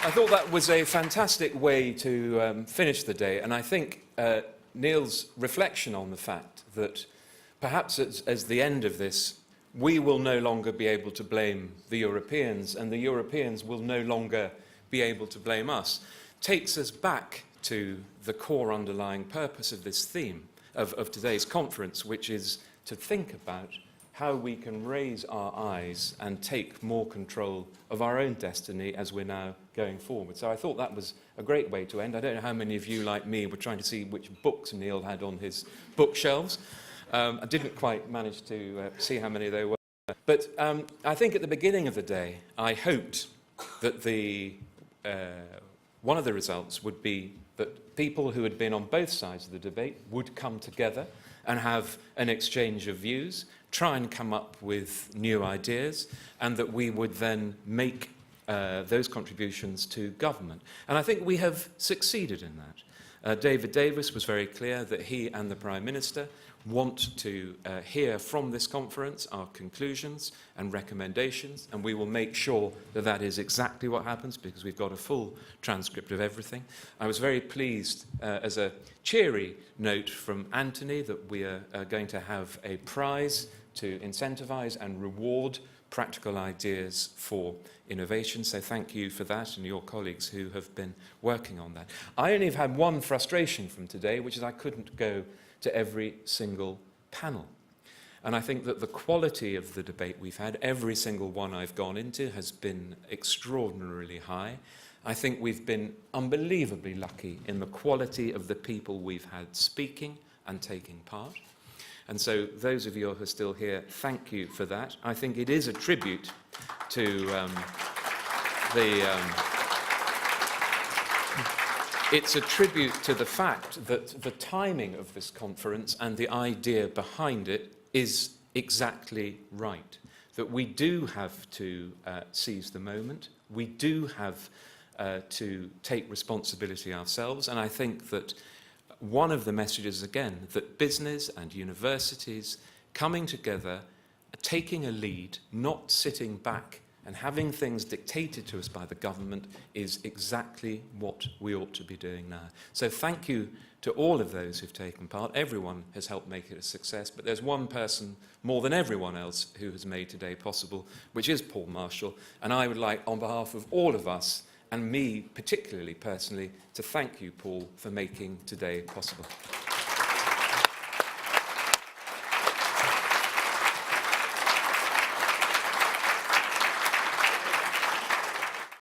I thought that was a fantastic way to finish the day, and I think Neil's reflection on the fact that perhaps as the end of this, we will no longer be able to blame the Europeans, and the Europeans will no longer be able to blame us, takes us back to the core underlying purpose of this theme, of today's conference, which is to think about how we can raise our eyes and take more control of our own destiny as we're now going forward. So I thought that was a great way to end. I don't know how many of you, like me, were trying to see which books Neil had on his bookshelves. I didn't quite manage to see how many there were. But I think at the beginning of the day, I hoped that one of the results would be that people who had been on both sides of the debate would come together and have an exchange of views, try and come up with new ideas, and that we would then make those contributions to government. And I think we have succeeded in that. David Davis was very clear that he and the Prime Minister want to hear from this conference our conclusions and recommendations, and we will make sure that that is exactly what happens, because we've got a full transcript of everything. I was very pleased, as a cheery note from Anthony, that we are going to have a prize to incentivise and reward practical ideas for innovation. So thank you for that, and your colleagues who have been working on that. I only have had one frustration from today, which is I couldn't go to every single panel. And I think that the quality of the debate we've had, every single one I've gone into, has been extraordinarily high. I think we've been unbelievably lucky in the quality of the people we've had speaking and taking part. And so those of you who are still here, thank you for that. I think it is a tribute to it's a tribute to the fact that the timing of this conference and the idea behind it is exactly right. That we do have to seize the moment. We do have to take responsibility ourselves. And I think that one of the messages, again, that business and universities coming together, taking a lead, not sitting back and having things dictated to us by the government, is exactly what we ought to be doing now. So thank you to all of those who've taken part. Everyone has helped make it a success, but there's one person more than everyone else who has made today possible, which is Paul Marshall. And I would like, on behalf of all of us, and me particularly personally, to thank you, Paul, for making today possible.